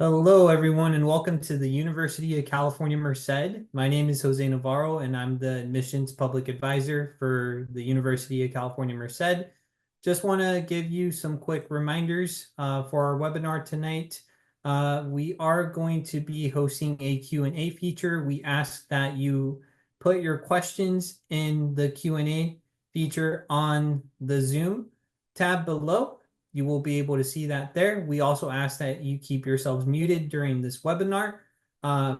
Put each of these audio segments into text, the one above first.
Hello, everyone, and welcome to the University of California, Merced. My name is Jose Navarro, and I'm the admissions public advisor for the University of California, Merced. Just want to give you some quick reminders for our webinar tonight. We are going to be hosting a Q&A feature. We ask that you put your questions in the Q&A feature on the Zoom tab below. You will be able to see that there. We also ask that you keep yourselves muted during this webinar. Uh,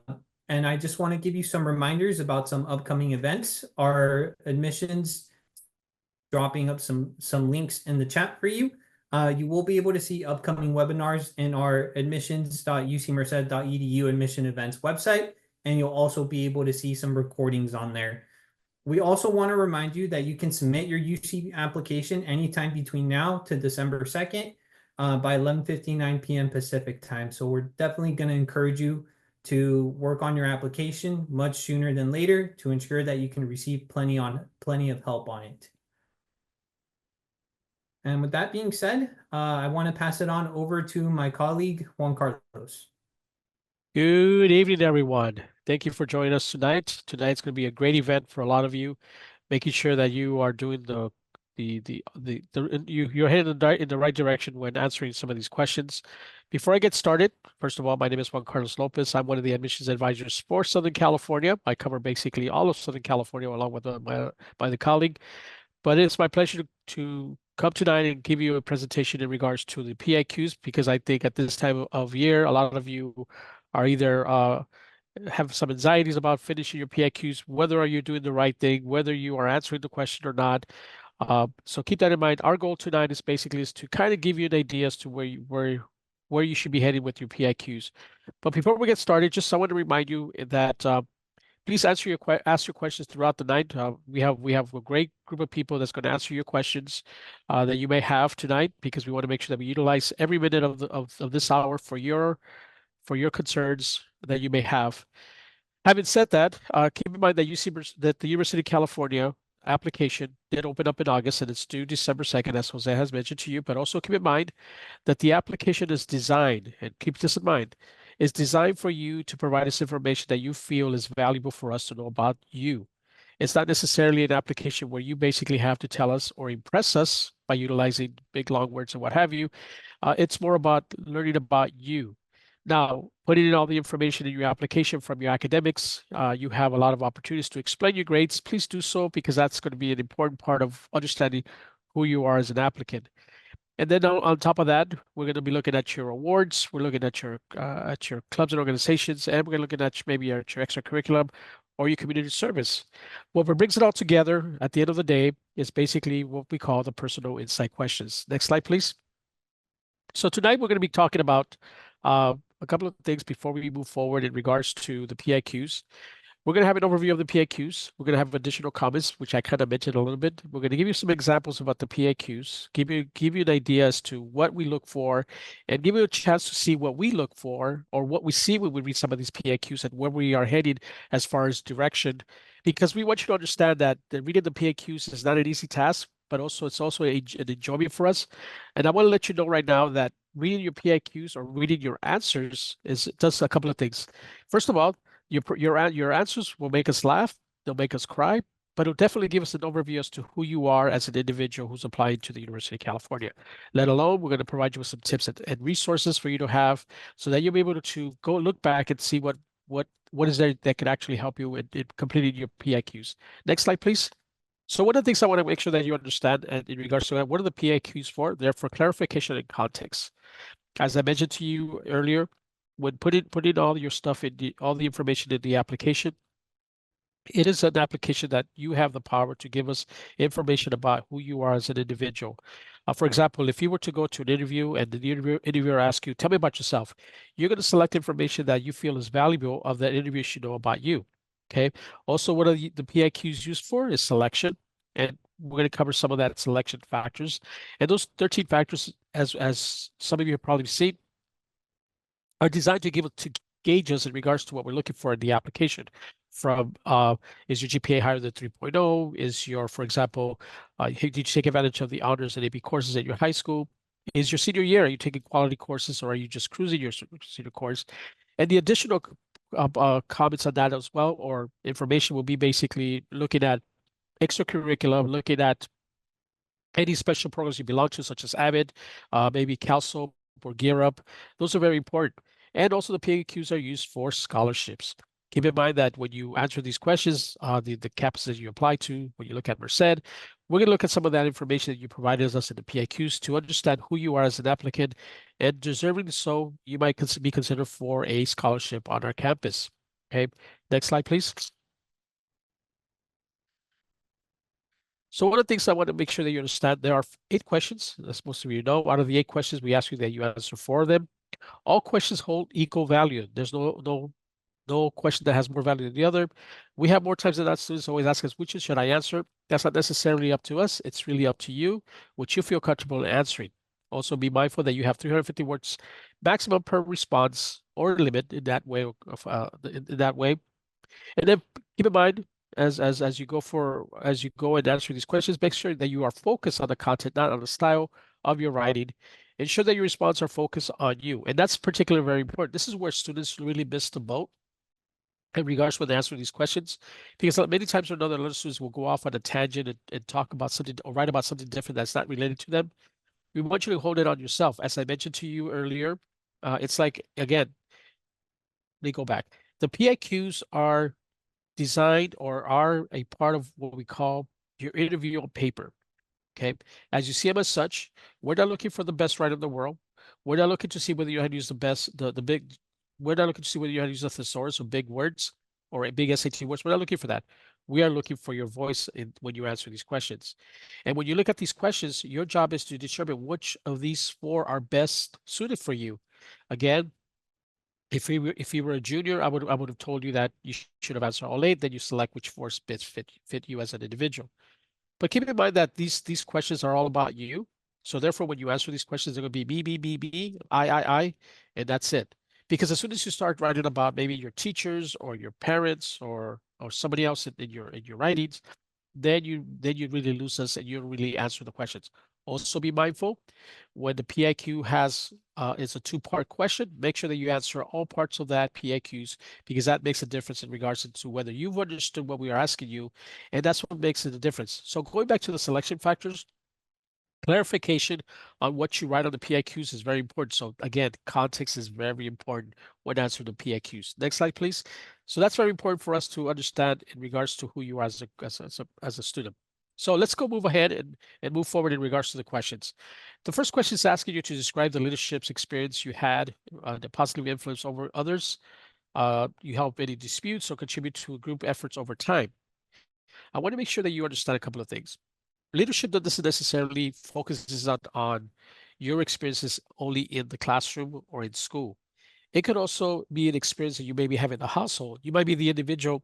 and I just want to give you some reminders about some upcoming events. Our admissions dropping up some links in the chat for you. You will be able to see upcoming webinars in our admissions.ucmerced.edu admission events website, and you'll also be able to see some recordings on there. We also want to remind you that you can submit your UC application anytime between now to December 2nd by 11:59 p.m. Pacific time. So we're definitely going to encourage you to work on your application much sooner than later to ensure that you can receive plenty of help on it. And with that being said, I want to pass it on over to my colleague, Juan Carlos. Good evening, everyone. Thank you for joining us tonight. Tonight's going to be a great event for a lot of you, making sure that you are doing you're heading in the right direction when answering some of these questions. Before I get started, first of all, my name is Juan Carlos Lopez. I'm one of the admissions advisors for Southern California. I cover basically all of Southern California along with my other colleague. But it's my pleasure to come tonight and give you a presentation in regards to the PIQs, because I think at this time of year, a lot of you are either have some anxieties about finishing your PIQs, whether are you doing the right thing, whether you are answering the question or not. So keep that in mind. Our goal tonight is basically to kind of give you an idea as to where you should be heading with your PIQs. But before we get started, just I want to remind you that please ask your questions throughout the night. We have a great group of people that's going to answer your questions that you may have tonight, because we want to make sure that we utilize every minute of this hour for your concerns that you may have. Having said that, keep in mind that the University of California application did open up in August, and it's due December 2nd, as Jose has mentioned to you. But also keep in mind that the application is designed, and keep this in mind, is designed for you to provide us information that you feel is valuable for us to know about you. It's not necessarily an application where you basically have to tell us or impress us by utilizing big long words and what have you. It's more about learning about you. Now, putting in all the information in your application from your academics, you have a lot of opportunities to explain your grades. Please do so, because that's going to be an important part of understanding who you are as an applicant. And then on top of that, we're going to be looking at your awards. We're looking at your clubs and organizations, and we're looking at maybe your extracurriculum or your community service. What brings it all together at the end of the day is basically what we call the personal insight questions. Next slide, please. So tonight we're going to be talking about a couple of things before we move forward in regards to the PIQs. We're going to have an overview of the PIQs. We're going to have additional comments, which I kind of mentioned a little bit. We're going to give you some examples about the PIQs, give you an idea as to what we look for, and give you a chance to see what we look for or what we see when we read some of these PIQs and where we are headed as far as direction. Because we want you to understand that reading the PIQs is not an easy task, but also it's also an enjoyment for us. And I want to let you know right now that reading your PIQs or reading your answers does a couple of things. First of all, your answers will make us laugh, they'll make us cry, but it'll definitely give us an overview as to who you are as an individual who's applying to the University of California. Let alone, we're going to provide you with some tips and resources for you to have, so that you'll be able to go look back and see what is there that could actually help you in completing your PIQs. Next slide, please. So one of the things I want to make sure that you understand, and in regards to that, what are the PIQs for? They're for clarification and context. As I mentioned to you earlier, when putting all your stuff in all the information in the application, it is an application that you have the power to give us information about who you are as an individual. For example, if you were to go to an interview and the interviewer asks you, tell me about yourself, you're going to select information that you feel is valuable of that interview should know about you. Okay. Also, what are the PIQs used for is selection. And we're going to cover some of that selection factors. And those 13 factors, as some of you have probably seen, are designed to gauge us in regards to what we're looking for in the application. From is your GPA higher than 3.0? Is your, for example, did you take advantage of the honors and AP courses at your high school? Is your senior year, are you taking quality courses or are you just cruising your senior course? And the additional comments on that as well, or information will be basically looking at extracurriculum, looking at any special programs you belong to, such as AVID, maybe CalSOAP or Gear Up. Those are very important. And also the PIQs are used for scholarships. Keep in mind that when you answer these questions, the campuses that you apply to, when you look at Merced, we're going to look at some of that information that you provided us in the PIQs to understand who you are as an applicant, and deserving so, you might be considered for a scholarship on our campus. Okay, next slide, please. So one of the things I want to make sure that you understand, there are 8 questions, as most of you know. Out of the 8 questions, we ask you that you answer 4 of them. All questions hold equal value. There's no question that has more value than the other. We have more times than not students always ask us, which should I answer? That's not necessarily up to us. It's really up to you, what you feel comfortable in answering. Also be mindful that you have 350 words maximum per response or limit in that way in that way. And then keep in mind, as you go and answer these questions, make sure that you are focused on the content, not on the style of your writing. Ensure that your responses are focused on you. And that's particularly very important. This is where students really miss the boat in regards to when they answer these questions, because many times or another, a lot of students will go off on a tangent and talk about something or write about something different that's not related to them. We want you to hold it on yourself. As I mentioned to you earlier, it's like, again, let me go back. The PIQs are designed or are a part of what we call your interview on paper. Okay. As you see them as such, we're not looking for the best writer in the world. We're not looking to see whether you had to use the best, the big, we're not looking to see whether you had to use a thesaurus or big words or a big SAT words. We're not looking for that. We are looking for your voice when you answer these questions. And when you look at these questions, your job is to determine which of these 4 are best suited for you. Again, if you were a junior, I would have told you that you should have answered all 8. Then you select which 4 bits fit you as an individual. But keep in mind that these questions are all about you. So therefore, when you answer these questions, they're going to be me, I, and that's it. Because as soon as you start writing about maybe your teachers or your parents or somebody else in your writings, then you really lose us and you don't really answer the questions. Also be mindful when the PIQ has it's a 2-part question, make sure that you answer all parts of that PIQs, because that makes a difference in regards to whether you've understood what we are asking you, and that's what makes it a difference. So going back to the selection factors, clarification on what you write on the PIQs is very important. So again, context is very important when answering the PIQs. Next slide, please. So that's very important for us to understand in regards to who you are as a student. So let's go move ahead and move forward in regards to the questions. The first question is asking you to describe the leadership's experience you had that positively influenced over others. You help any disputes or contribute to group efforts over time. I want to make sure that you understand a couple of things. Leadership doesn't necessarily focuses on your experiences only in the classroom or in school. It could also be an experience that you maybe have in the household. You might be the individual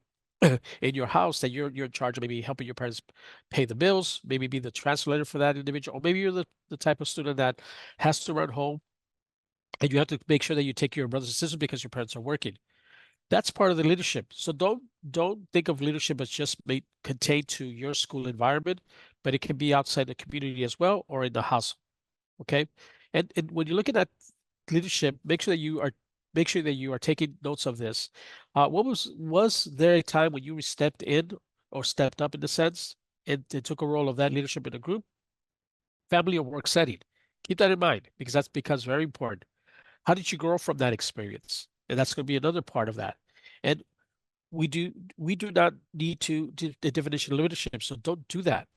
in your house that you're in charge of maybe helping your parents pay the bills, maybe be the translator for that individual, or maybe you're the type of student that has to run home and you have to make sure that you take care of your brothers and sisters because your parents are working. That's part of the leadership. So don't think of leadership as just contained to your school environment, but it can be outside the community as well or in the house. Okay. And when you're looking at leadership, make sure that you are taking notes of this. Was there a time when you stepped in or stepped up in the sense and took a role of that leadership in a group, family or work setting? Keep that in mind because that becomes very important. How did you grow from that experience? And that's going to be another part of that. And we do not need to do the definition of leadership. So don't do that.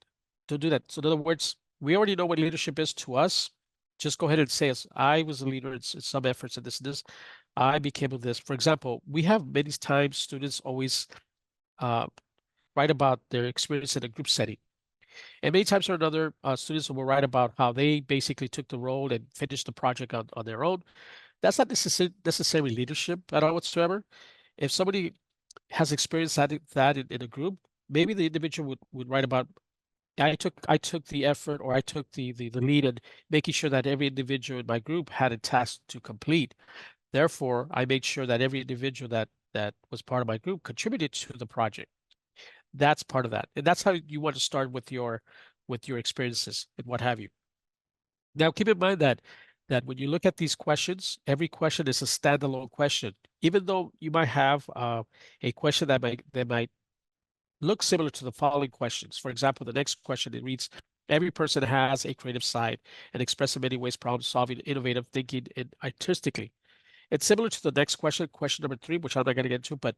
Don't do that. So in other words, we already know what leadership is to us. Just go ahead and say, "As I was a leader in some efforts in this and this. I became of this." For example, we have many times students always uh, write about their experience in a group setting. And many times or another, students will write about how they basically took the role and finished the project on their own. That's not necessarily leadership at all whatsoever. If somebody has experienced that in a group, maybe the individual would write about I took the effort or I took the lead in making sure that every individual in my group had a task to complete. Therefore, I made sure that every individual that was part of my group contributed to the project. That's part of that. And that's how you want to start with your experiences and what have you. Now, keep in mind that when you look at these questions, every question is a standalone question. Even though you might have a question that might look similar to the following questions. For example, the next question, it reads, every person has a creative side and express in many ways problem solving, innovative thinking, and artistically. It's similar to the next question, question number 3, which I'm not going to get into, but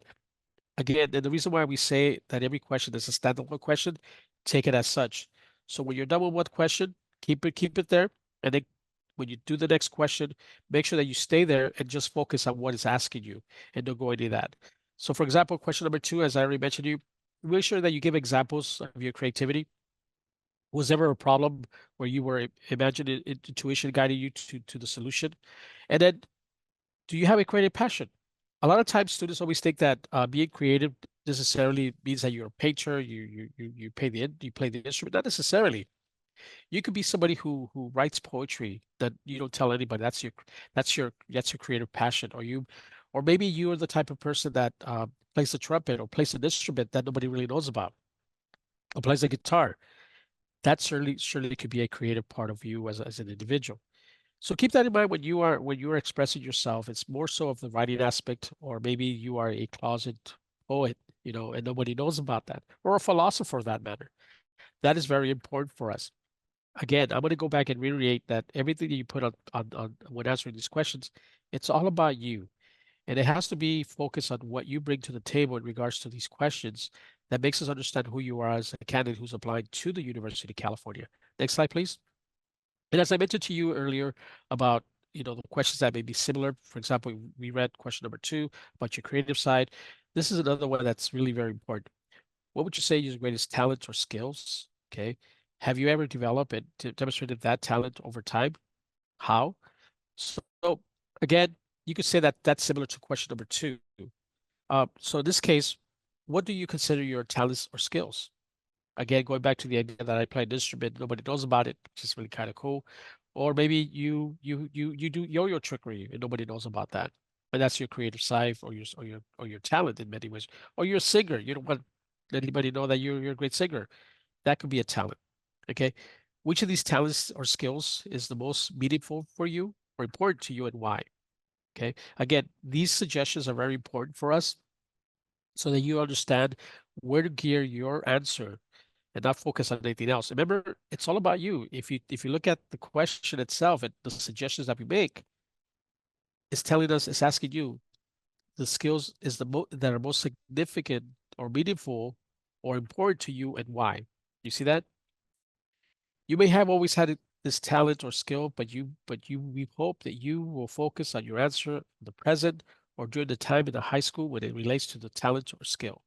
again, and the reason why we say that every question is a standalone question, take it as such. So when you're done with one question, keep it there. And then when you do the next question, make sure that you stay there and just focus on what it's asking you and don't go into that. So for example, question number 2, as I already mentioned to you, make sure that you give examples of your creativity. Was there ever a problem where you were imagining intuition guiding you to the solution? And then do you have a creative passion? A lot of times students always think that being creative necessarily means that you're a painter, you play the instrument. Not necessarily. You could be somebody who writes poetry that you don't tell anybody. That's your creative passion. Or maybe you're the type of person that plays the trumpet or plays an instrument that nobody really knows about, or plays the guitar. That certainly could be a creative part of you as an individual. So keep that in mind when you are expressing yourself. It's more so of the writing aspect, or maybe you are a closet poet, and nobody knows about that, or a philosopher for that matter. That is very important for us. Again, I'm going to go back and reiterate that everything that you put on when answering these questions, it's all about you. And it has to be focused on what you bring to the table in regards to these questions that makes us understand who you are as a candidate who's applying to the University of California. Next slide, please. And as I mentioned to you earlier about, the questions that may be similar. For example, we read question number 2 about your creative side. This is another one that's really very important. What would you say is your greatest talent or skills? Okay. Have you ever developed and demonstrated that talent over time? How? So again, you could say that that's similar to question number 2. So in this case, what do you consider your talents or skills? Again, going back to the idea that I play an instrument, nobody knows about it, which is really kind of cool. Or maybe you do yo-yo trickery and nobody knows about that. And that's your creative side or your talent in many ways. Or you're a singer. You don't want anybody to know that you're a great singer. That could be a talent. Okay. Which of these talents or skills is the most meaningful for you or important to you, and why? Okay. Again, these suggestions are very important for us so that you understand where to gear your answer and not focus on anything else. Remember, it's all about you. If you look at the question itself and the suggestions that we make, it's asking you the skills that are most significant or meaningful or important to you, and why. You see that? You may have always had this talent or skill, but we hope that you will focus on your answer in the present or during the time in the high school when it relates to the talent or skill.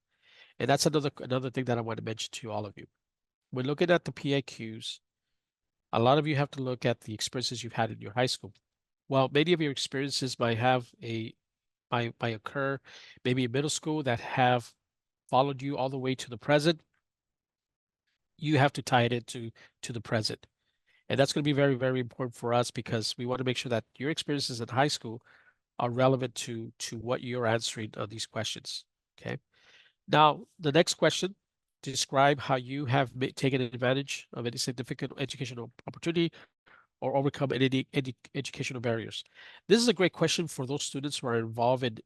And that's another thing that I want to mention to all of you. When looking at the PIQs, a lot of you have to look at the experiences you've had in your high school. Well, many of your experiences might occur maybe in middle school that have followed you all the way to the present. You have to tie it into the present. And that's going to be very, very important for us because we want to make sure that your experiences in high school are relevant to what you're answering on these questions. Okay. Now, the next question, describe how you have taken advantage of any significant educational opportunity or overcome any educational barriers. This is a great question for those students who are involved in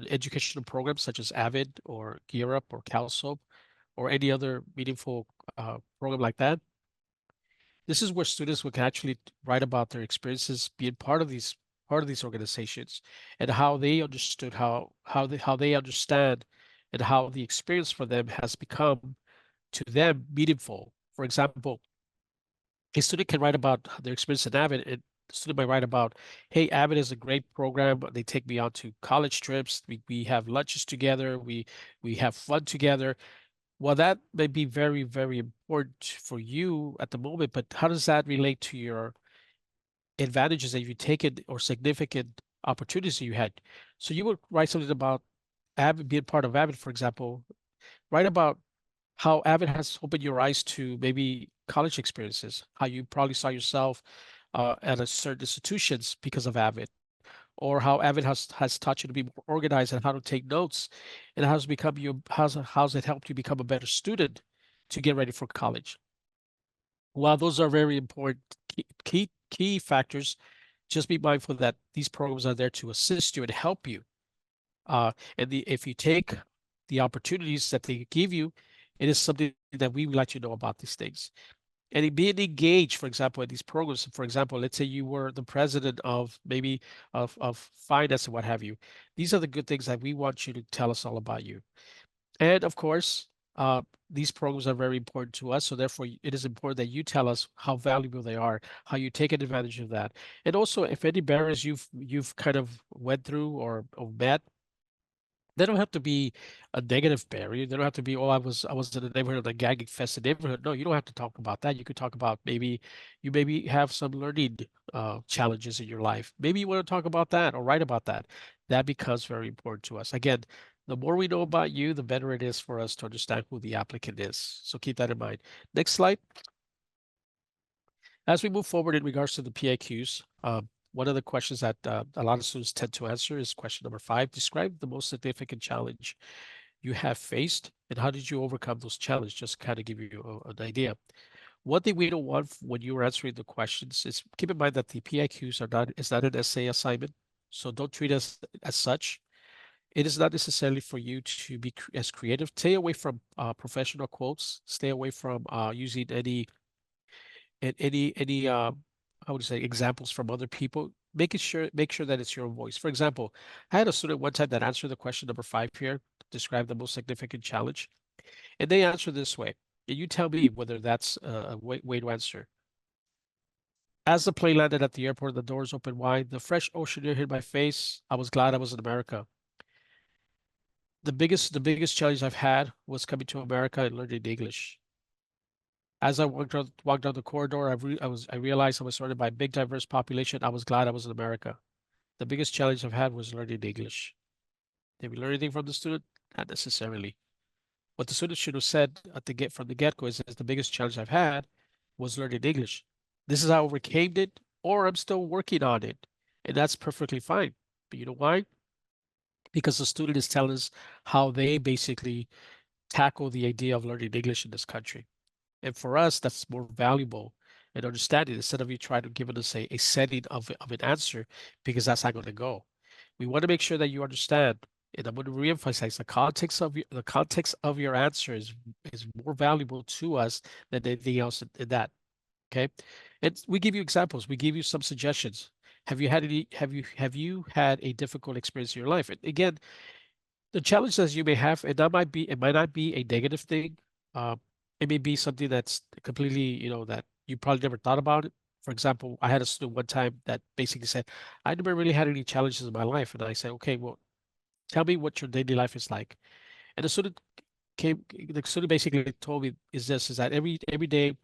educational programs such as AVID or Gear Up or CalSoap or any other meaningful program like that. This is where students can actually write about their experiences being part of these organizations and how they understood how they understand and how the experience for them has become to them meaningful. For example, a student can write about their experience in Avid, and the student might write about, hey, Avid is a great program. They take me out to college trips. We have lunches together. We have fun together. Well, that may be very, very important for you at the moment, but how does that relate to your advantages that you've taken or significant opportunities you had? So you would write something about Avid, being part of Avid, for example, write about how Avid has opened your eyes to maybe college experiences, how you probably saw yourself at a certain institutions because of Avid, or how Avid has taught you to be more organized and how to take notes, and how's it helped you become a better student to get ready for college. While those are very important key factors, just be mindful that these programs are there to assist you and help you. If you take the opportunities that they give you, it is something that we would like you to know about these things. And being engaged, for example, in these programs, for example, let's say you were the president of maybe of finance and what have you. These are the good things that we want you to tell us all about you. And of course, these programs are very important to us. So therefore, it is important that you tell us how valuable they are, how you take advantage of that. And also, if any barriers you've kind of went through or met, they don't have to be a negative barrier. They don't have to be, oh, I was in a neighborhood, a gang infested neighborhood. No, you don't have to talk about that. You could talk about maybe you maybe have some learning challenges in your life. Maybe you want to talk about that or write about that. That becomes very important to us. Again, the more we know about you, the better it is for us to understand who the applicant is. So keep that in mind. Next slide. As we move forward in regards to the PIQs, one of the questions that a lot of students tend to answer is question number 5. Describe the most significant challenge you have faced and how did you overcome those challenges? Just kind of give you an idea. One thing we don't want when you're answering the questions is keep in mind that the PIQs is not an essay assignment. So don't treat us as such. It is not necessarily for you to be as creative. Stay away from professional quotes. Stay away from using any how would you say examples from other people. Make sure that it's your voice. For example, I had a student one time that answered the question number 5 here, describe the most significant challenge, and they answer this way. And you tell me whether that's a way to answer. As the plane landed at the airport, the doors opened wide. The fresh ocean air hit my face. I was glad I was in America. The biggest challenge I've had was coming to America and learning English. As I walked down the corridor, I realized I was surrounded by a big, diverse population. I was glad I was in America. The biggest challenge I've had was learning English. Did we learn anything from the student? Not necessarily. What the student should have said from the get-go is the biggest challenge I've had was learning English. This is how I overcame it, or I'm still working on it. And that's perfectly fine. But you know why? Because the student is telling us how they basically tackle the idea of learning English in this country. And for us, that's more valuable and understanding instead of you trying to give us a setting of an answer because that's not going to go. We want to make sure that you understand, and I'm going to reemphasize the context of your answer is more valuable to us than anything else in that. Okay. And we give you examples, we give you some suggestions. Have you had a difficult experience in your life? And again, the challenges you may have, and it might not be a negative thing. Uh, it may be something that's completely, that you probably never thought about it. For example, I had a student one time that basically said, I never really had any challenges in my life. And I said, okay, well, tell me what your daily life is like. And the student basically told me is that every day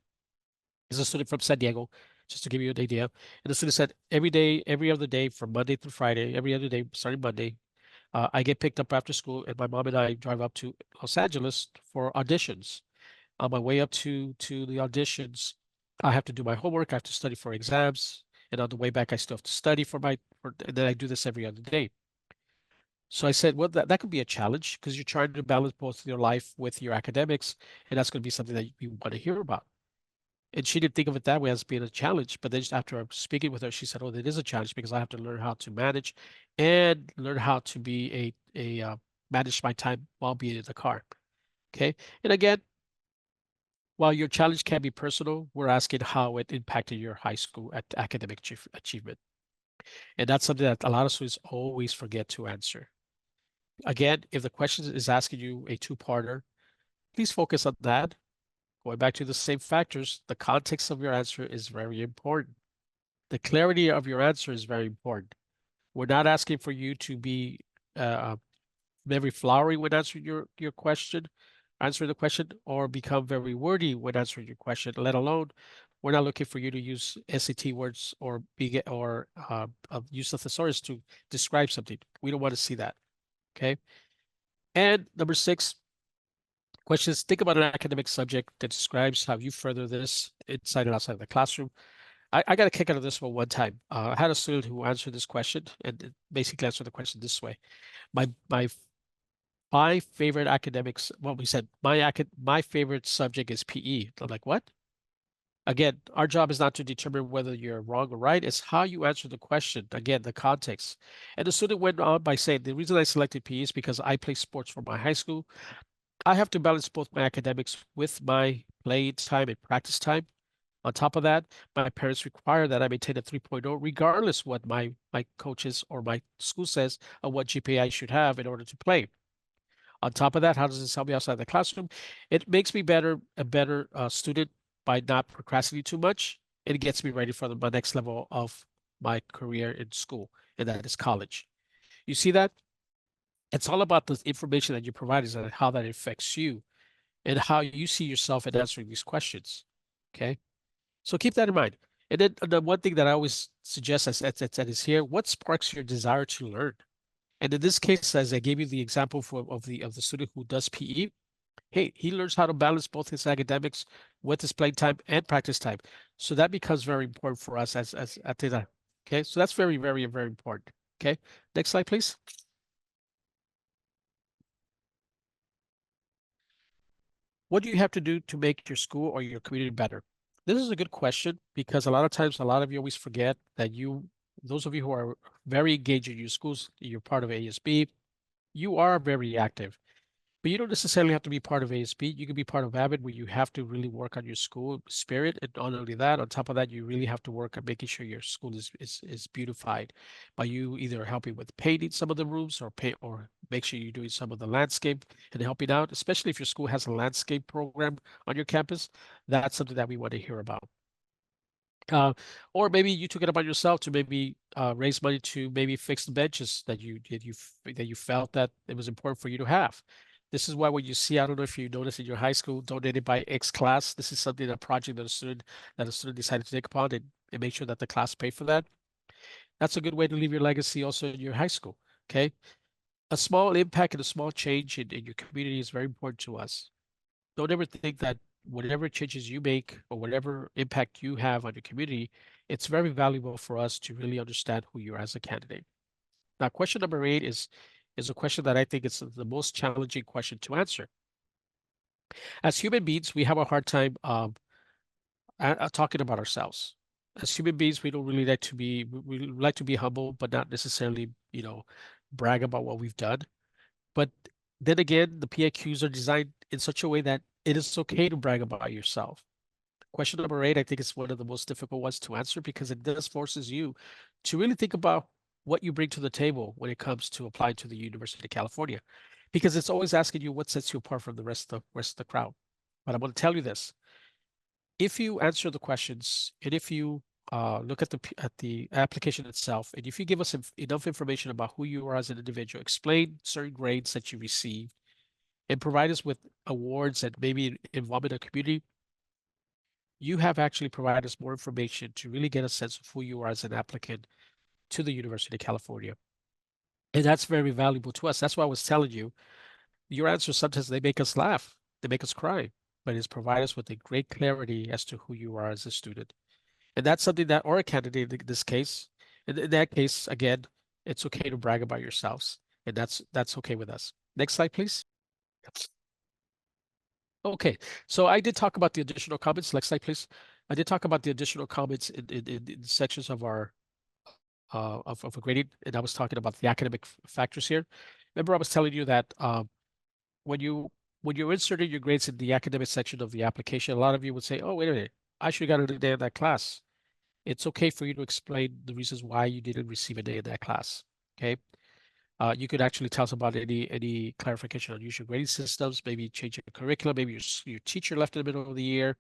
is a student from San Diego, just to give you an idea. And the student said every day, every other day from Monday through Friday, every other day starting Monday, I get picked up after school, and my mom and I drive up to Los Angeles for auditions. On my way up to the auditions, I have to do my homework. I have to study for exams, and on the way back, I still have to study and then I do this every other day. So I said, well, that could be a challenge because you're trying to balance both your life with your academics, and that's going to be something that you want to hear about. And she didn't think of it that way as being a challenge. But then just after speaking with her, she said, "Oh, it is a challenge because I have to learn how to manage and learn how to be manage my time while being in the car." Okay. And again, while your challenge can be personal, we're asking how it impacted your high school academic achievement. And that's something that a lot of students always forget to answer. Again, if the question is asking you a two-parter, please focus on that. Going back to the same factors, the context of your answer is very important. The clarity of your answer is very important. We're not asking for you to be very flowery when answering the question, or become very wordy when answering your question. Let alone, we're not looking for you to use SAT words or use a thesaurus to describe something. We don't want to see that. Okay. And number 6, questions. Think about an academic subject that describes how you further this inside and outside of the classroom. I got a kick out of this one time. I had a student who answered this question and it basically answered the question this way. My favorite academics, well, we said my favorite subject is PE. I'm like, what? Again, our job is not to determine whether you're wrong or right. It's how you answer the question. Again, the context. And the student went on by saying, the reason I selected PE is because I play sports for my high school. I have to balance both my academics with my play time and practice time. On top of that, my parents require that I maintain a 3.0 regardless what my coaches or my school says of what GPA I should have in order to play. On top of that, how does this help me outside the classroom? It makes me a better student by not procrastinating too much. It gets me ready for my next level of my career in school, and that is college. You see that? It's all about the information that you provide and how that affects you and how you see yourself in answering these questions. Okay. So keep that in mind. And then the one thing that I always suggest as is here, what sparks your desire to learn? And in this case, as I gave you the example of the student who does PE, hey, he learns how to balance both his academics with his play time and practice time. So that becomes very important for us as at the okay. So that's very, very, very important. Okay. Next slide, please. What do you have to do to make your school or your community better? This is a good question because a lot of times, a lot of you always forget that those of you who are very engaged in your schools, you're part of ASB, you are very active. But you don't necessarily have to be part of ASB. You can be part of AVID where you have to really work on your school spirit. And not only that, on top of that, you really have to work on making sure your school is beautified by you either helping with painting some of the rooms or paint or make sure you're doing some of the landscape and helping out, especially if your school has a landscape program on your campus. That's something that we want to hear about. Uh, or maybe you took it upon yourself to maybe raise money to maybe fix the benches that you felt that it was important for you to have. This is why when you see, I don't know if you noticed in your high school, donated by X class, this is something, a project that a student decided to take upon and make sure that the class paid for that. That's a good way to leave your legacy also in your high school. Okay. A small impact and a small change in your community is very important to us. Don't ever think that whatever changes you make or whatever impact you have on your community, it's very valuable for us to really understand who you are as a candidate. Now, question number 8 is a question that I think is the most challenging question to answer. As human beings, we have a hard time talking about ourselves. As human beings, we don't really like to be we like to be humble, but not necessarily, brag about what we've done. But then again, the PIQs are designed in such a way that it is okay to brag about yourself. Question number 8, I think is one of the most difficult ones to answer because it does forces you to really think about what you bring to the table when it comes to applying to the University of California, because it's always asking you what sets you apart from the rest of the crowd. But I'm going to tell you this: if you answer the questions and if you look at the application itself, and if you give us enough information about who you are as an individual, explain certain grades that you received, and provide us with awards and maybe involvement in the community, you have actually provided us more information to really get a sense of who you are as an applicant to the University of California. And that's very valuable to us. That's why I was telling you, your answers sometimes they make us laugh, they make us cry, but it's provide us with a great clarity as to who you are as a student. And that's something that, or a candidate in this case, in that case, again, it's okay to brag about yourselves. And that's okay with us. Next slide, please. Okay, so I did talk about the additional comments. Next slide, please. I did talk about the additional comments in sections of our of a grading, and I was talking about the academic factors here. Remember, I was telling you that when you when you're inserting your grades in the academic section of the application, a lot of you would say, "Oh, wait a minute, I should have got an A in that class." It's okay for you to explain the reasons why you didn't receive an A in that class. Okay. You could actually tell us about any clarification on usual grading systems, maybe change your curriculum, maybe your teacher left in the middle of the year.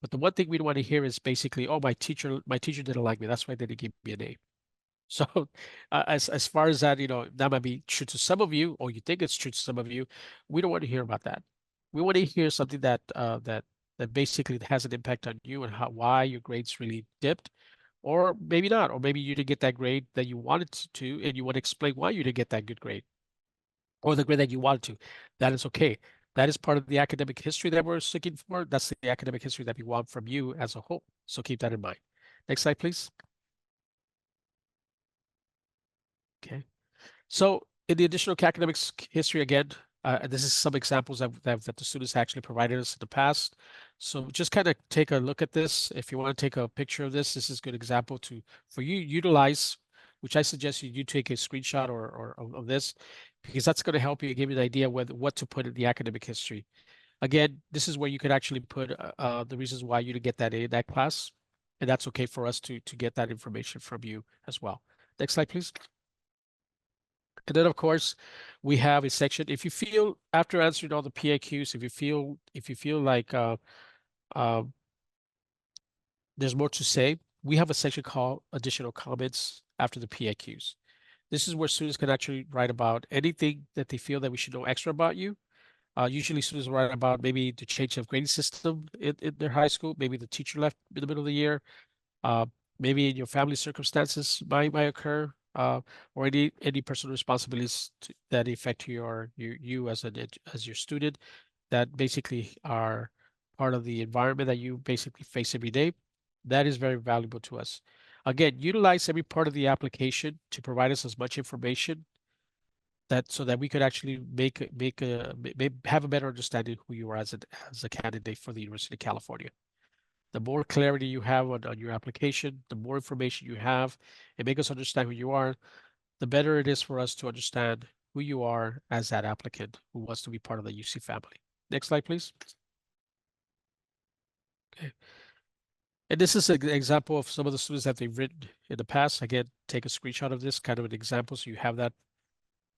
But the one thing we don't want to hear is basically, oh, my teacher didn't like me. That's why they didn't give me an A. So as far as that, that might be true to some of you, or you think it's true to some of you. We don't want to hear about that. We want to hear something that basically has an impact on you and why your grades really dipped, or maybe not, or maybe you didn't get that grade that you wanted to, and you want to explain why you didn't get that good grade or the grade that you wanted to. That is okay. That is part of the academic history that we're looking for. That's the academic history that we want from you as a whole. So keep that in mind. Next slide, please. Okay. So in the additional academics history again, this is some examples that the students actually provided us in the past. So just kind of take a look at this. If you want to take a picture of this, this is a good example for you utilize, which I suggest you take a screenshot or of this, because that's going to help you give you an idea what to put in the academic history. Again, this is where you could actually put the reasons why you didn't get that A in that class, and that's okay for us to get that information from you as well. Next slide, please. And then, of course, we have a section. If you feel after answering all the PIQs, if you feel like uh, there's more to say, we have a section called additional comments after the PIQs. This is where students can actually write about anything that they feel that we should know extra about you. Usually students write about maybe the change of grading system in their high school, maybe the teacher left in the middle of the year, uh, maybe in your family circumstances might occur, or any personal responsibilities that affect you as as your student that basically are part of the environment that you basically face every day. That is very valuable to us. Again, utilize every part of the application to provide us as much information that so that we could actually have a better understanding of who you are as a candidate for the University of California. The more clarity you have on your application, the more information you have, and make us understand who you are, the better it is for us to understand who you are as that applicant who wants to be part of the UC family. Next slide, please. Okay. And this is an example of some of the students that they've written in the past. Again, take a screenshot of this, kind of an example, so you have that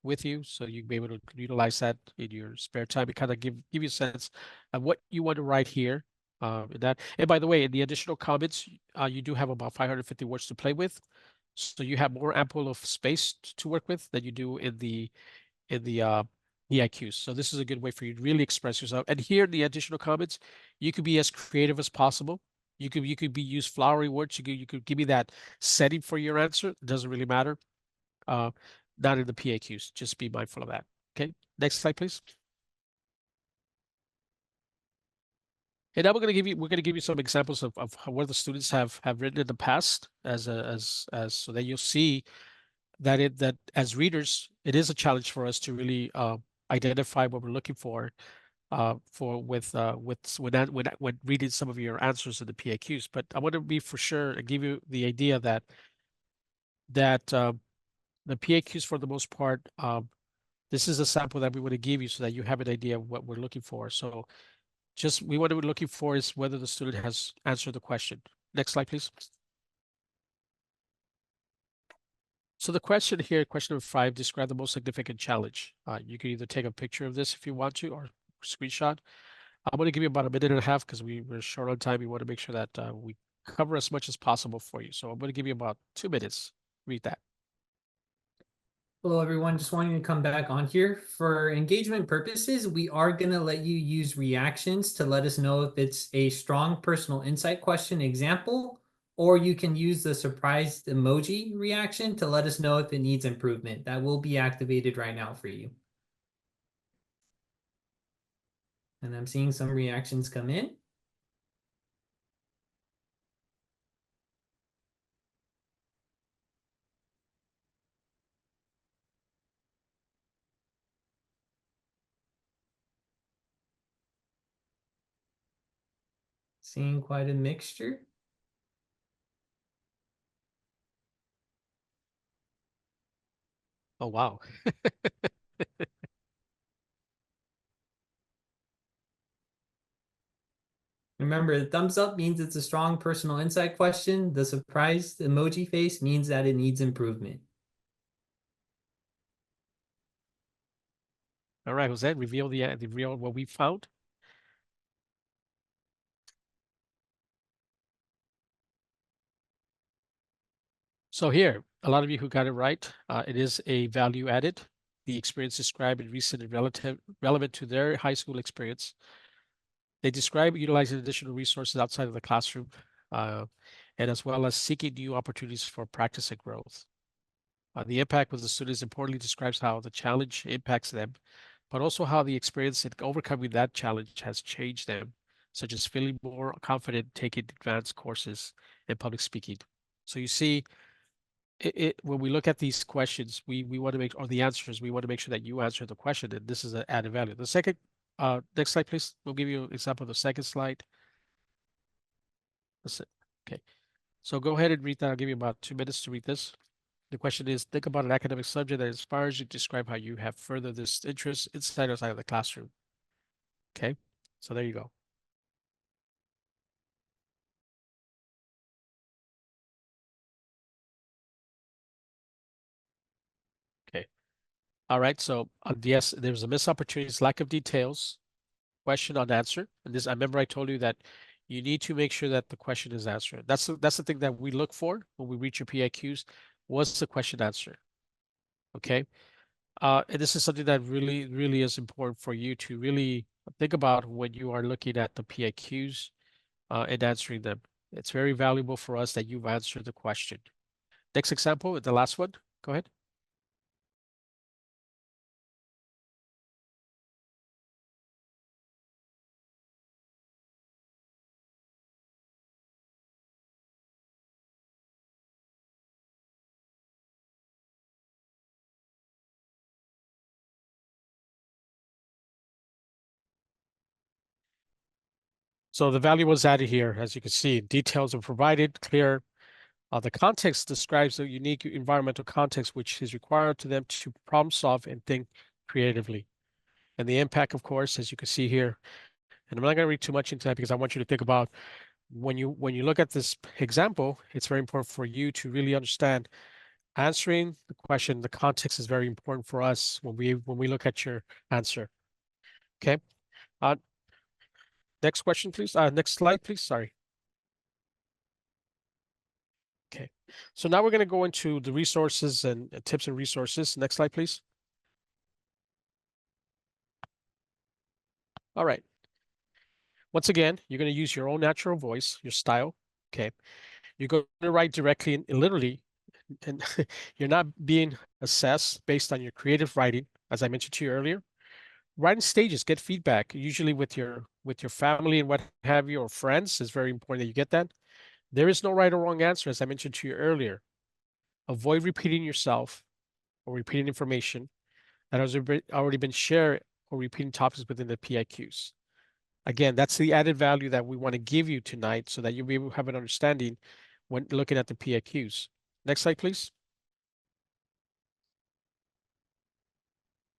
with you, so you'll be able to utilize that in your spare time and kind of give you a sense of what you want to write here. In that, and by the way, in the additional comments, you do have about 550 words to play with, so you have more ample of space to work with than you do in the PIQs. So this is a good way for you to really express yourself. And here in the additional comments, you could be as creative as possible. You could use flowery words. You could give me that setting for your answer. It doesn't really matter. Uh, Not in the PIQs. Just be mindful of that. Okay. Next slide, please. And now we're gonna give you some examples of where the students have written in the past as so that you'll see that as readers, it is a challenge for us to really identify what we're looking for when reading some of your answers in the PIQs. But I want to be for sure and give you the idea that the PIQs for the most part, this is a sample that we want to give you so that you have an idea of what we're looking for. So just what we're looking for is whether the student has answered the question. Next slide, please. So the question here, question number 5, describe the most significant challenge. You can either take a picture of this if you want to, or screenshot. I'm going to give you about a minute and a half because we're short on time. We want to make sure that we cover as much as possible for you. So I'm going to give you about 2 minutes. Read that. Hello, everyone. Just wanting to come back on here. For engagement purposes, we are going to let you use reactions to let us know if it's a strong personal insight question example, or you can use the surprised emoji reaction to let us know if it needs improvement. That will be activated right now for you. And I'm seeing some reactions come in. Seeing quite a mixture. Oh, wow. Remember, the thumbs up means it's a strong personal insight question. The surprised emoji face means that it needs improvement. All right, Jose, reveal what we found. So here, a lot of you who got it right, it is a value added. The experience described is recent and relevant to their high school experience. They describe utilizing additional resources outside of the classroom, uh, and as well as seeking new opportunities for practice and growth. The impact with the students importantly describes how the challenge impacts them, but also how the experience in overcoming that challenge has changed them, such as feeling more confident taking advanced courses in public speaking. So you see, when we look at these questions, we want to make, or the answers, we want to make sure that you answer the question, and this is an added value. The second, next slide, please. We'll give you an example of the second slide. That's it. Okay. So go ahead and read that. I'll give you about 2 minutes to read this. The question is, think about an academic subject that inspires you. Describe how you have furthered this interest inside or outside of the classroom. Okay. So there you go. Okay. All right. So yes, there's a missed opportunities, lack of details, question unanswered. And this, I remember I told you that you need to make sure that the question is answered. That's the thing that we look for when we reach your PIQs. Was the question answered? Okay. And this is something that really, really is important for you to really think about when you are looking at the PIQs and answering them. It's very valuable for us that you've answered the question. Next example, the last one. Go ahead. So the value was added here, as you can see. Details are provided, clear. The context describes the unique environmental context which is required to them to problem solve and think creatively. And the impact, of course, as you can see here, and I'm not going to read too much into that because I want you to think about when you look at this example, it's very important for you to really understand answering the question. The context is very important for us when we look at your answer. Okay. Uh, Next question, please. Next slide, please. Sorry. Okay. So now we're going to go into the resources and tips and resources. Next slide, please. All right. Once again, you're going to use your own natural voice, your style. Okay. You're going to write directly and literally, and you're not being assessed based on your creative writing, as I mentioned to you earlier. Writing stages, get feedback, usually with your family and what have you, or friends. It's very important that you get that. There is no right or wrong answer, as I mentioned to you earlier. Avoid repeating yourself or repeating information that has already been shared or repeating topics within the PIQs. Again, that's the added value that we want to give you tonight so that you'll be able to have an understanding when looking at the PIQs. Next slide, please.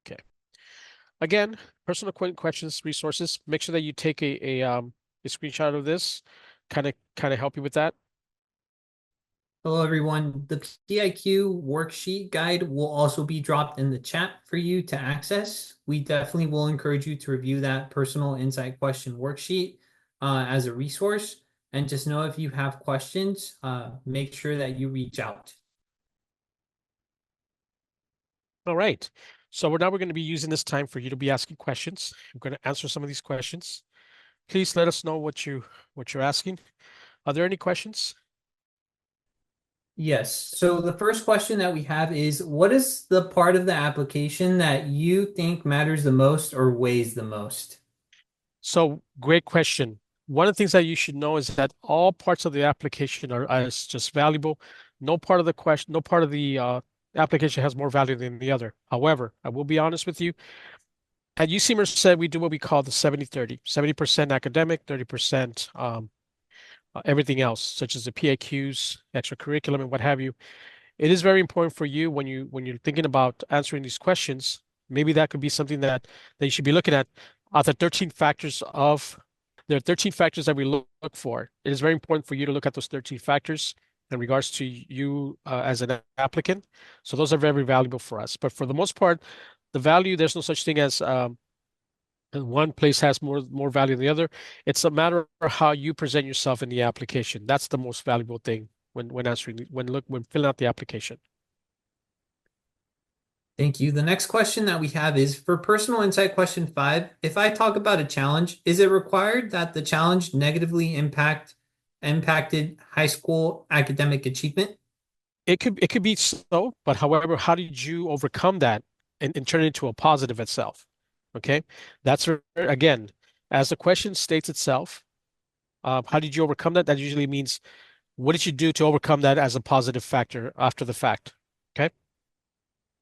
Okay. Again, personal questions, resources. Make sure that you take a screenshot of this, kind of help you with that. Hello, everyone. The PIQ worksheet guide will also be dropped in the chat for you to access. We definitely will encourage you to review that personal insight question worksheet as a resource. And just know if you have questions, make sure that you reach out. All right. So we're going to be using this time for you to be asking questions. I'm going to answer some of these questions. Please let us know what you're asking. Are there any questions? Yes. So the first question that we have is, what is the part of the application that you think matters the most or weighs the most? So great question. One of the things that you should know is that all parts of the application are as just valuable. No part of the question, no part of the application has more value than the other. However, I will be honest with you. At UC Merced, we do what we call the 70-30, 70% academic, 30% everything else, such as the PIQs, extracurriculum, and what have you. It is very important for you when you're thinking about answering these questions. Maybe that could be something that you should be looking at. The 13 factors of There are 13 factors that we look for. It is very important for you to look at those 13 factors in regards to you as an applicant. So those are very valuable for us. But for the most part, the value, there's no such thing as one place has more value than the other. It's a matter of how you present yourself in the application. That's the most valuable thing when filling out the application. Thank you. The next question that we have is for personal insight question 5. If I talk about a challenge, is it required that the challenge negatively impacted high school academic achievement? It could be so, but however, how did you overcome that and turn it into a positive itself? Okay, again, as the question states itself, how did you overcome that? That usually means what did you do to overcome that as a positive factor after the fact? Okay.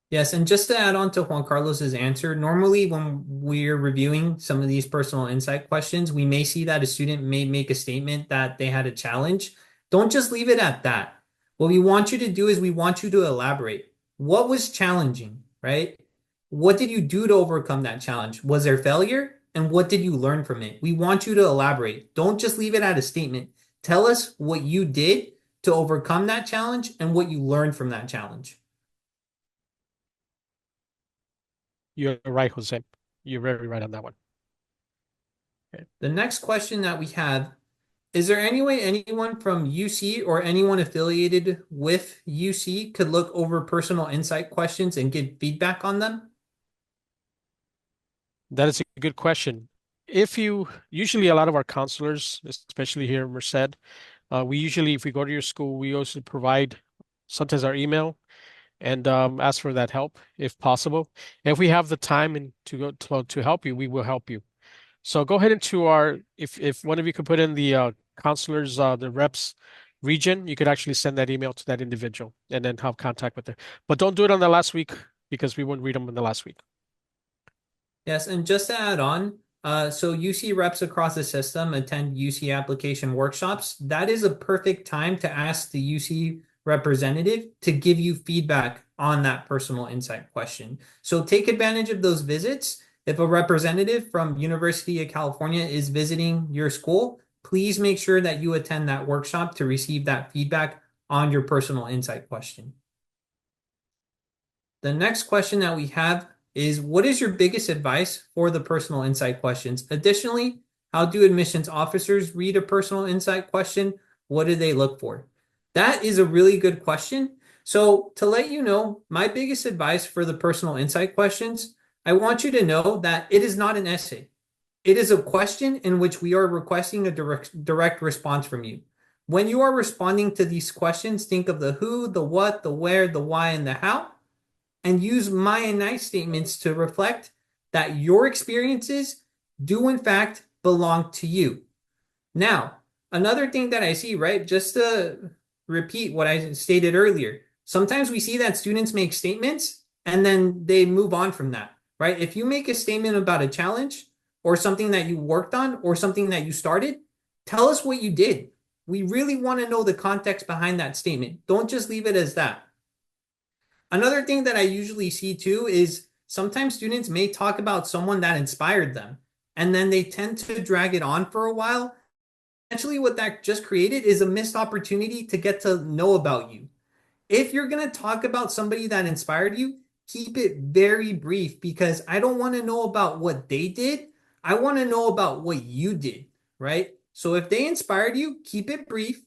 Yes, and just to add on to Juan Carlos's answer, normally when we're reviewing some of these personal insight questions, we may see that a student may make a statement that they had a challenge. Don't just leave it at that. What we want you to do is we want you to elaborate. What was challenging, right? What did you do to overcome that challenge? Was there failure? And what did you learn from it? We want you to elaborate. Don't just leave it at a statement. Tell us what you did to overcome that challenge and what you learned from that challenge. You're right, Jose. You're very right on that one. Okay. The next question that we have, is there any way anyone from UC or anyone affiliated with UC could look over personal insight questions and give feedback on them? That is a good question. If you usually a lot of our counselors, especially here in Merced, we usually, if we go to your school, we also provide sometimes our email and ask for that help if possible. If we have the time and to help you, we will help you. So go ahead into our if one of you could put in the counselors the reps region, you could actually send that email to that individual and then have contact with them. But don't do it on the last week because we won't read them in the last week. Yes, and just to add on, so UC reps across the system attend UC application workshops. That is a perfect time to ask the UC representative to give you feedback on that personal insight question. So take advantage of those visits. If a representative from University of California is visiting your school, please make sure that you attend that workshop to receive that feedback on your personal insight question. The next question that we have is what is your biggest advice for the personal insight questions? Additionally, how do admissions officers read a personal insight question? What do they look for? That is a really good question. So, to let you know, my biggest advice for the personal insight questions, I want you to know that it is not an essay. It is a question in which we are requesting a direct response from you. When you are responding to these questions, think of the who, the what, the where, the why, and the how, and use my and I statements to reflect that your experiences do in fact belong to you. Now, another thing that I see, right, just to repeat what I stated earlier, sometimes we see that students make statements and then they move on from that, right? If you make a statement about a challenge or something that you worked on or something that you started, tell us what you did. We really want to know the context behind that statement. Don't just leave it as that. Another thing that I usually see too is sometimes students may talk about someone that inspired them, and then they tend to drag it on for a while. Actually, what that just created is a missed opportunity to get to know about you. If you're going to talk about somebody that inspired you, keep it very brief because I don't want to know about what they did. I want to know about what you did, right? So if they inspired you, keep it brief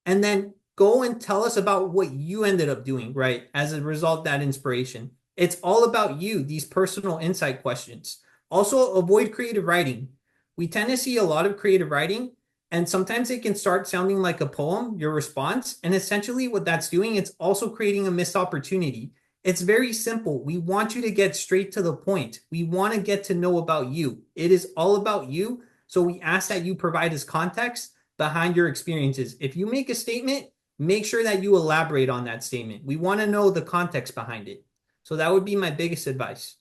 and then go and tell us about what you ended up doing, right? As a result of that inspiration. It's all about you, these personal insight questions. Also, avoid creative writing. We tend to see a lot of creative writing, and sometimes it can start sounding like a poem, your response. And essentially, what that's doing, it's also creating a missed opportunity. It's very simple. We want you to get straight to the point. We want to get to know about you. It is all about you. So we ask that you provide us context behind your experiences. If you make a statement, make sure that you elaborate on that statement. We want to know the context behind it. So that would be my biggest advice.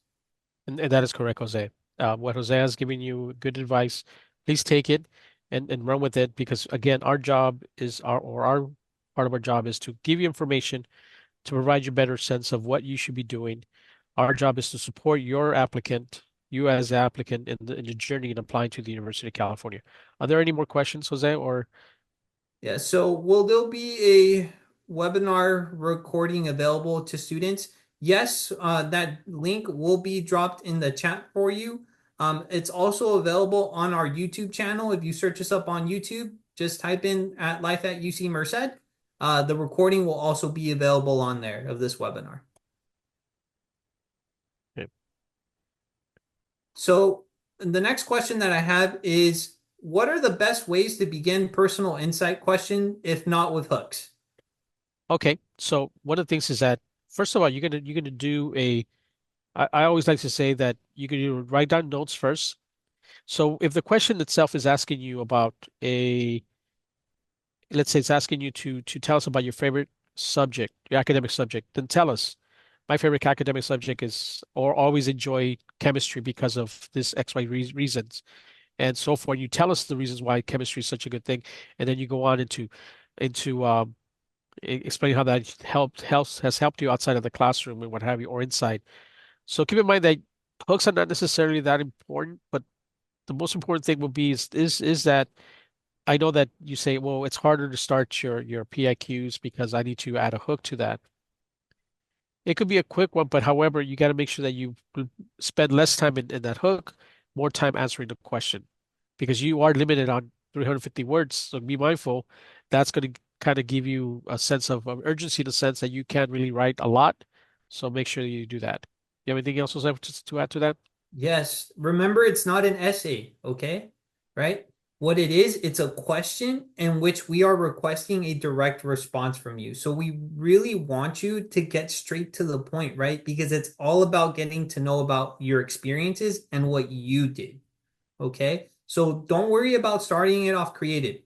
And that is correct, Jose. What Jose has given you good advice. Please take it and run with it because again, our job is our part of our job is to give you information to provide you a better sense of what you should be doing. Our job is to support your applicant, you as the applicant in the journey in applying to the University of California. Are there any more questions, Jose? Or Yeah, so will there be a webinar recording available to students? Yes, that link will be dropped in the chat for you. It's also available on our YouTube channel. If you search us up on YouTube, just type in at Life at UC Merced. The recording will also be available on there of this webinar. okay. So the next question that I have is, what are the best ways to begin personal insight question if not with hooks? Okay, so one of the things is that first of all, you're gonna do a. I always like to say that you can write down notes first. So if the question itself is asking you about a, let's say it's asking you to tell us about your favorite subject, your academic subject, then tell us. my favorite academic subject is, or always enjoy chemistry because of this XY reasons and so forth. You tell us the reasons why chemistry is such a good thing, and then you go on into explain how that has helped you outside of the classroom and what have you, or inside. So keep in mind that hooks are not necessarily that important, but the most important thing will be is that I know that you say, well, it's harder to start your PIQs because I need to add a hook to that. It could be a quick one, but however, you got to make sure that you spend less time in that hook, more time answering the question, because you are limited on 350 words. So be mindful. That's going to kind of give you a sense of urgency in the sense that you can't really write a lot. So make sure you do that. You have anything else to add to that? Yes. Remember, it's not an essay, okay? Right? What it is, it's a question in which we are requesting a direct response from you. So we really want you to get straight to the point, right? Because it's all about getting to know about your experiences and what you did, okay? So don't worry about starting it off creative,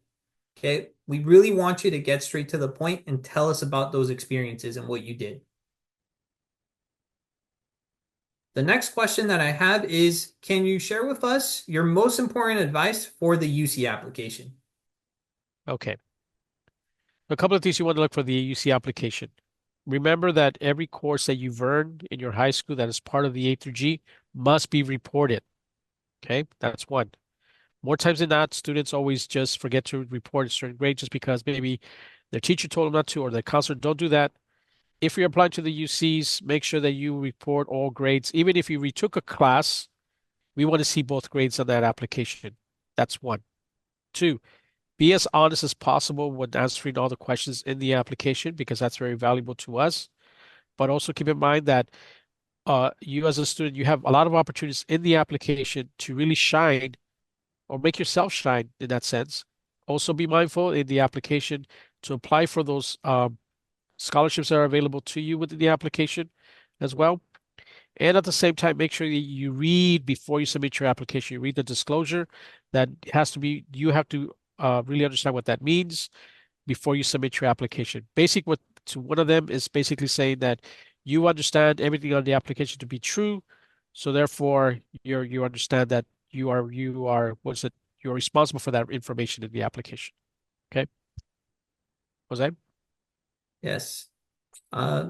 okay? We really want you to get straight to the point and tell us about those experiences and what you did. The next question that I have is, can you share with us your most important advice for the UC application? Okay. A couple of things you want to look for the UC application. Remember that every course that you've earned in your high school that is part of the A through G must be reported. Okay, that's one. More times than not, students always just forget to report a certain grade just because maybe their teacher told them not to or their counselor. Don't do that. If you're applying to the UCs, make sure that you report all grades. Even if you retook a class, we want to see both grades on that application. That's one. Two, be as honest as possible when answering all the questions in the application because that's very valuable to us. But also keep in mind that you as a student, you have a lot of opportunities in the application to really shine or make yourself shine in that sense. Also be mindful in the application to apply for those scholarships that are available to you within the application as well. And at the same time, make sure that you read before you submit your application. You read the disclosure that has to be, you have to really understand what that means before you submit your application. Basic what to one of them is basically saying that you understand everything on the application to be true. So therefore you understand that you are what's it you're responsible for that information in the application. Okay. Jose? Yes.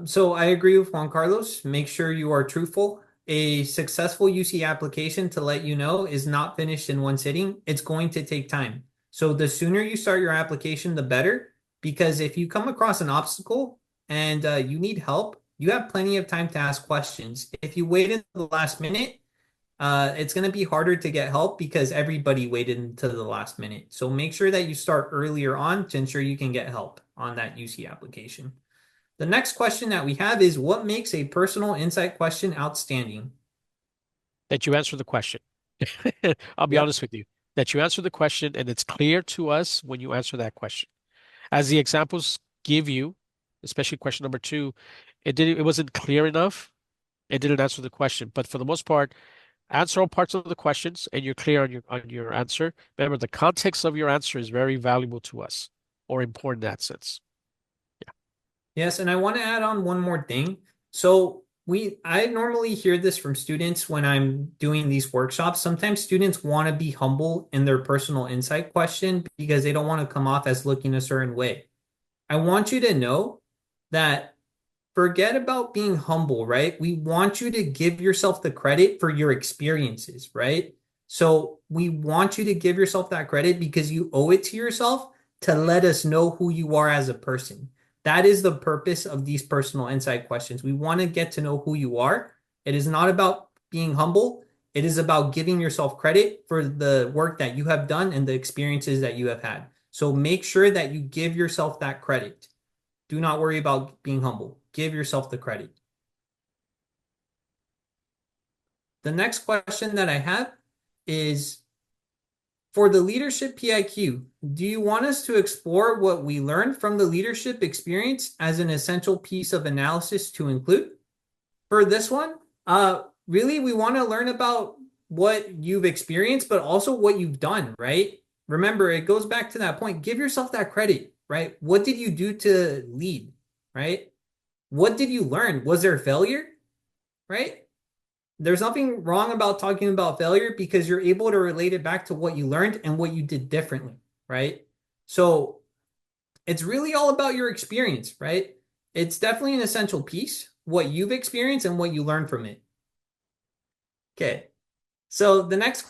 So I agree with Juan Carlos. Make sure you are truthful. A successful UC application, to let you know, is not finished in one sitting. It's going to take time. So the sooner you start your application, the better. Because if you come across an obstacle and you need help, you have plenty of time to ask questions. If you wait until the last minute, it's going to be harder to get help because everybody waited until the last minute. So make sure that you start earlier on to ensure you can get help on that UC application. The next question that we have is, what makes a personal insight question outstanding? That you answer the question. I'll be Yep. honest with you. That you answer the question and it's clear to us when you answer that question. As the examples give you, especially question number two, it wasn't clear enough. It didn't answer the question. But for the most part, answer all parts of the questions and you're clear on your answer. Remember, the context of your answer is very valuable to us or important in that sense. Yes, and I want to add on one more thing. So I normally hear this from students when I'm doing these workshops. Sometimes students want to be humble in their personal insight question because they don't want to come off as looking a certain way. I want you to know that forget about being humble, right? We want you to give yourself the credit for your experiences, right? So we want you to give yourself that credit because you owe it to yourself to let us know who you are as a person. That is the purpose of these personal insight questions. We want to get to know who you are. It is not about being humble. It is about giving yourself credit for the work that you have done and the experiences that you have had. So make sure that you give yourself that credit. Do not worry about being humble. Give yourself the credit. The next question that I have is, for the leadership PIQ, do you want us to explore what we learned from the leadership experience as an essential piece of analysis to include? For this one, really, we want to learn about what you've experienced, but also what you've done, right? Remember, it goes back to that point. Give yourself that credit, right? What did you do to lead, right? What did you learn? Was there failure? Right? There's nothing wrong about talking about failure because you're able to relate it back to what you learned and what you did differently, right? So it's really all about your experience, right? It's definitely an essential piece, what you've experienced and what you learned from it. Okay. So the next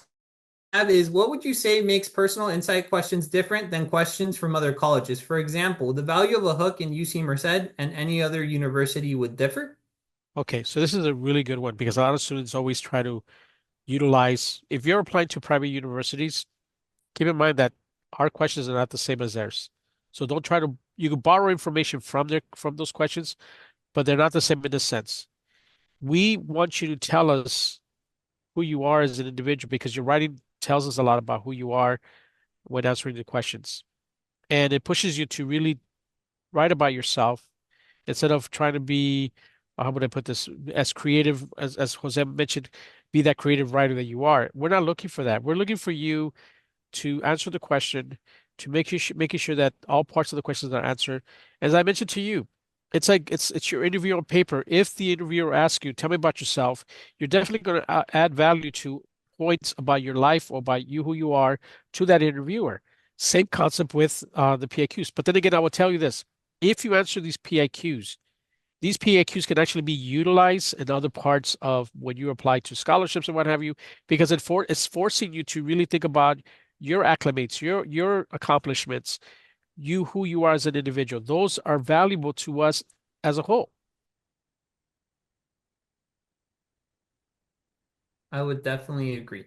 have is what would you say makes personal insight questions different than questions from other colleges? For example, the value of a hook in UC Merced and any other university would differ. Okay, so this is a really good one because a lot of students always try to utilize, if you're applying to private universities, keep in mind that our questions are not the same as theirs. So don't try to, you can borrow information from from those questions, but they're not the same in this sense. We want you to tell us who you are as an individual because your writing tells us a lot about who you are when answering the questions. And it pushes you to really write about yourself instead of trying to be, how would I put this, as creative as Jose mentioned, be that creative writer that you are. We're not looking for that. We're looking for you to answer the question, to making sure that all parts of the questions are answered. As I mentioned to you, it's like it's your interview on paper. If the interviewer asks you, "Tell me about yourself," you're definitely going to add value to points about your life or about you, who you are, to that interviewer. Same concept with the PIQs. But then again, I will tell you this: if you answer these PIQs can actually be utilized in other parts of when you apply to scholarships and what have you, because it's forcing you to really think about your acclimates, your accomplishments, you who you are as an individual. Those are valuable to us as a whole. I would definitely agree.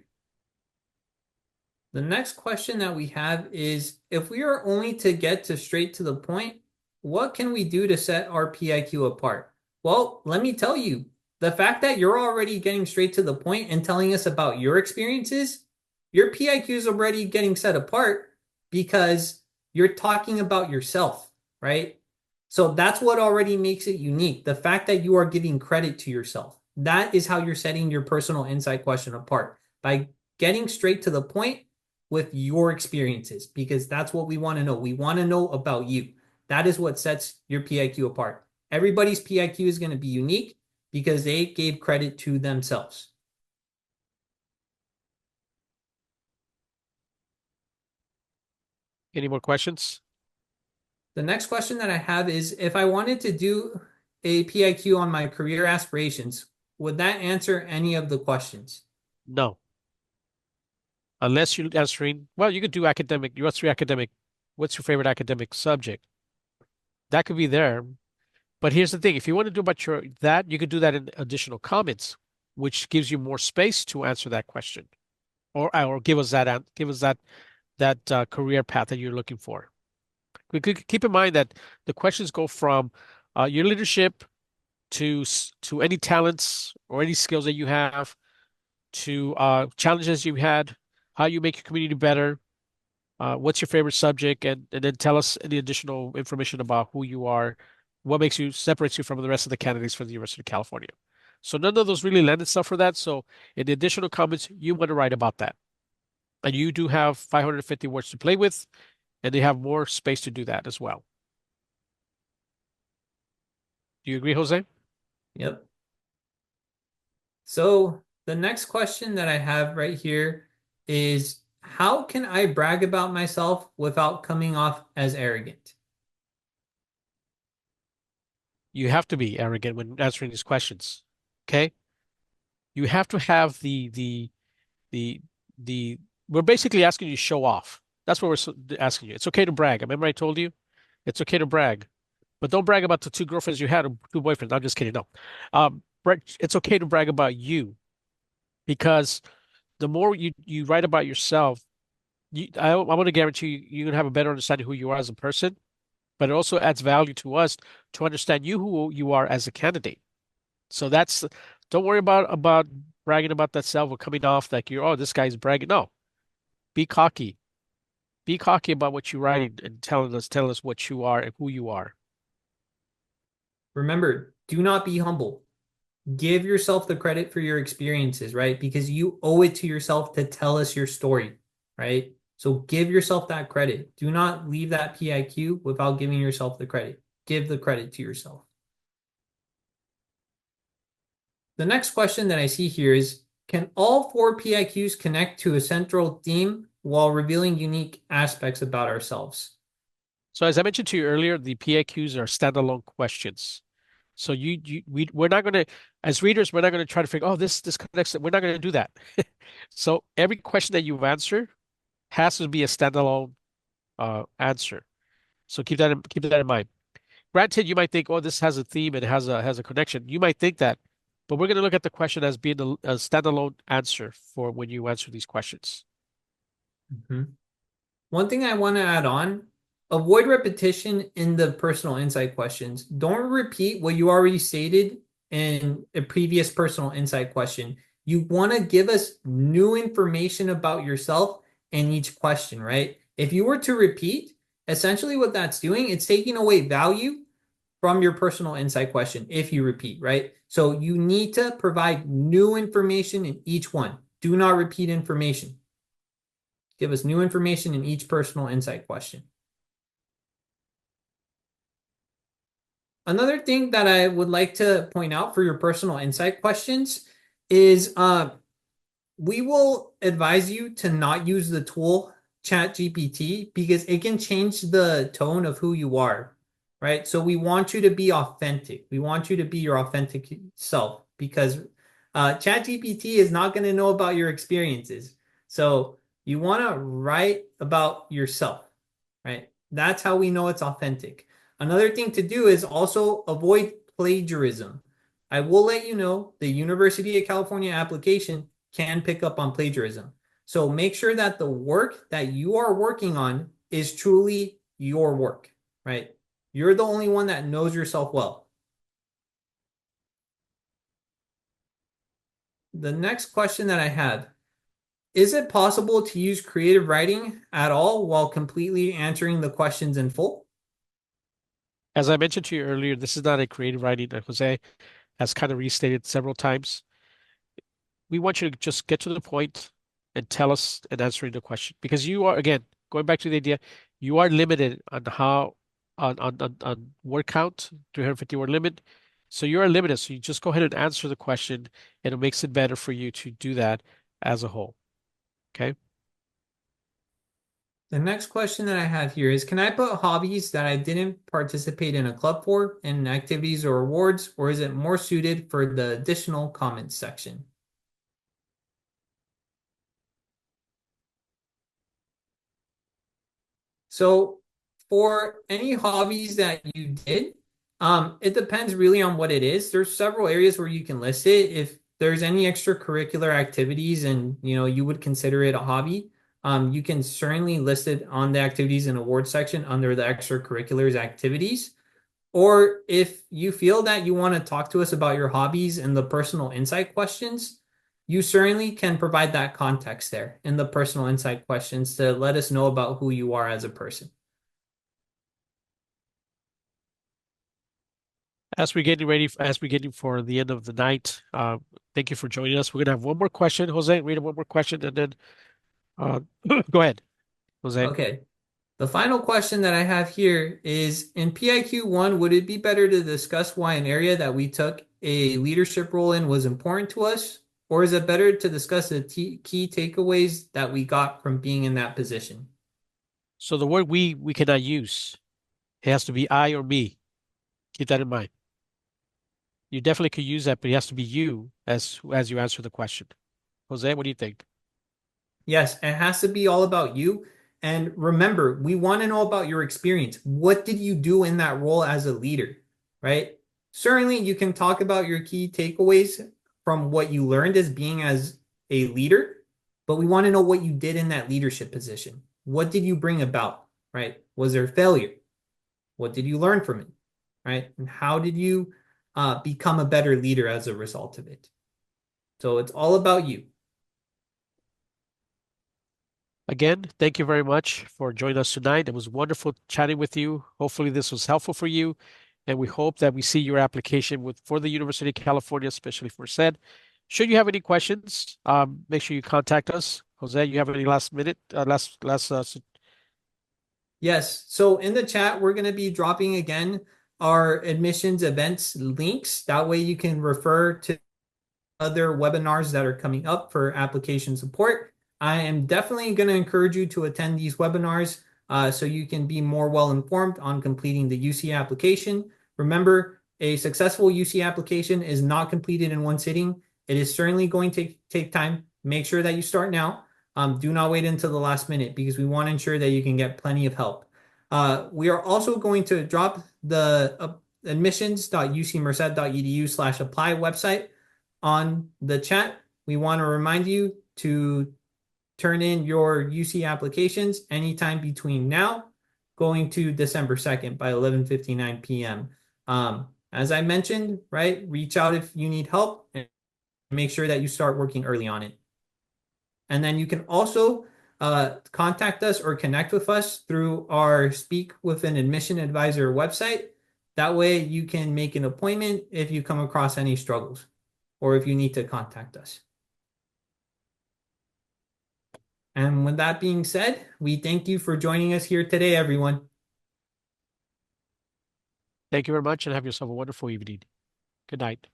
The next question that we have is if we are only to get to straight to the point, what can we do to set our PIQ apart? Well, let me tell you, the fact that you're already getting straight to the point and telling us about your experiences, your PIQ is already getting set apart because you're talking about yourself, right? So that's what already makes it unique. The fact that you are giving credit to yourself. That is how you're setting your personal insight question apart by getting straight to the point with your experiences because that's what we want to know. We want to know about you. That is what sets your PIQ apart. Everybody's PIQ is going to be unique because they gave credit to themselves. Any more questions? The next question that I have is if I wanted to do a PIQ on my career aspirations, would that answer any of the questions? No. Unless you're answering, well, you could do academic. What's your favorite academic subject? That could be there. But here's the thing, if you want to do about you could do that in additional comments, which gives you more space to answer that question or give us that career path that you're looking for. We could keep in mind that the questions go from your leadership to any talents or any skills that you have to challenges you had, how you make your community better, what's your favorite subject, and then tell us any additional information about who you are, what separates you from the rest of the candidates for the University of California. So none of those really lend itself for that. So in the additional comments, you want to write about that. And you do have 550 words to play with, and they have more space to do that as well. Do you agree, Jose? Yep. So the next question that I have right here is how can I brag about myself without coming off as arrogant? You have to be arrogant when answering these questions. Okay? You have to have the the we're basically asking you to show off. That's what asking you. It's okay to brag. Remember I told you? It's okay to brag. But don't brag about the two girlfriends you had or two boyfriends. I'm just kidding. No. It's okay to brag about you because the more you write about yourself, I want to guarantee you're going to have a better understanding of who you are as a person, but it also adds value to us to understand you who you are as a candidate. So don't worry about bragging about that self or coming off like oh, this guy's bragging. No, be cocky. Be cocky about what you're writing and tell us what you are and who you are. Remember, do not be humble. Give yourself the credit for your experiences, right? Because you owe it to yourself to tell us your story, right? So give yourself that credit. Do not leave that PIQ without giving yourself the credit. Give the credit to yourself. The next question that I see here is, can all four PIQs connect to a central theme while revealing unique aspects about ourselves? So as I mentioned to you earlier, the PIQs are standalone questions. So we're not going to, as readers, we're not going to try to figure, oh, this connects. We're not going to do that. So every question that you answer has to be a standalone answer. So keep that in mind. Granted, you might think, oh, this has a theme and it has a connection. You might think that, but we're going to look at the question as being a standalone answer for when you answer these questions. Mhm. One thing I want to add on, avoid repetition in the personal insight questions. Don't repeat what you already stated in a previous personal insight question. You want to give us new information about yourself in each question, right? If you were to repeat, essentially what that's doing, it's taking away value from your personal insight question if you repeat, right? So you need to provide new information in each one. Do not repeat information. Give us new information in each personal insight question. Another thing that I would like to point out for your personal insight questions is we will advise you to not use the tool ChatGPT because it can change the tone of who you are, right? So we want you to be authentic. We want you to be your authentic self because ChatGPT is not going to know about your experiences. So you want to write about yourself, right? That's how we know it's authentic. Another thing to do is also avoid plagiarism. I will let you know the University of California application can pick up on plagiarism. So make sure that the work that you are working on is truly your work, right? You're the only one that knows yourself well. The next question that I have, is it possible to use creative writing at all while completely answering the questions in full? As I mentioned to you earlier, this is not a creative writing that Jose has kind of restated several times. We want you to just get to the point and tell us and answering the question because you are, again, going back to the idea, you are limited on how on word count, 350 word limit. So you are limited. So you just go ahead and answer the question and it makes it better for you to do that as a whole. Okay. The next question that I have here is, can I put hobbies that I didn't participate in a club for in activities or awards, or is it more suited for the additional comments section? So for any hobbies that you did, it depends really on what it is. There's several areas where you can list it. If there's any extracurricular activities and you would consider it a hobby, you can certainly list it on the activities and awards section under the extracurriculars activities. Or if you feel that you want to talk to us about your hobbies and the personal insight questions, you certainly can provide that context there in the personal insight questions to let us know about who you are as a person. As we're getting for the end of the night, thank you for joining us. We're gonna have one more question, Jose. Read one more question, and then uh, go ahead, Jose. Okay. The final question that I have here is in PIQ 1, would it be better to discuss why an area that we took a leadership role in was important to us? Or is it better to discuss the key takeaways that we got from being in that position? So the word we cannot use. It has to be I or me. Keep that in mind. You definitely could use that, but it has to be you as you answer the question. Jose, what do you think? Yes, it has to be all about you. And remember, we want to know about your experience. What did you do in that role as a leader, right? Certainly, you can talk about your key takeaways from what you learned as being as a leader, but we want to know what you did in that leadership position. What did you bring about, right? Was there failure? What did you learn from it, right? And how did you become a better leader as a result of it? So it's all about you. Again, thank you very much for joining us tonight. It was wonderful chatting with you. Hopefully, this was helpful for you, and we hope that we see your application with for the University of California, especially for Merced. Should you have any questions, make sure you contact us. Jose, you have any last minute, Yes. So in the chat, we're going to be dropping again our admissions events links. That way you can refer to other webinars that are coming up for application support. I am definitely going to encourage you to attend these webinars so you can be more well informed on completing the UC application. Remember, a successful UC application is not completed in one sitting. It is certainly going to take time. Make sure that you start now. Do not wait until the last minute because we want to ensure that you can get plenty of help. We are also going to drop the admissions.ucmerced.edu/apply website on the chat. We want to remind you to turn in your UC applications anytime between now going to December 2nd by 11:59 p.m. As I mentioned, right, reach out if you need help and make sure that you start working early on it. And then you can also contact us or connect with us through our Speak with an Admission Advisor website. That way you can make an appointment if you come across any struggles or if you need to contact us. And with that being said, we thank you for joining us here today, everyone. Thank you very much and have yourself a wonderful evening. Good night.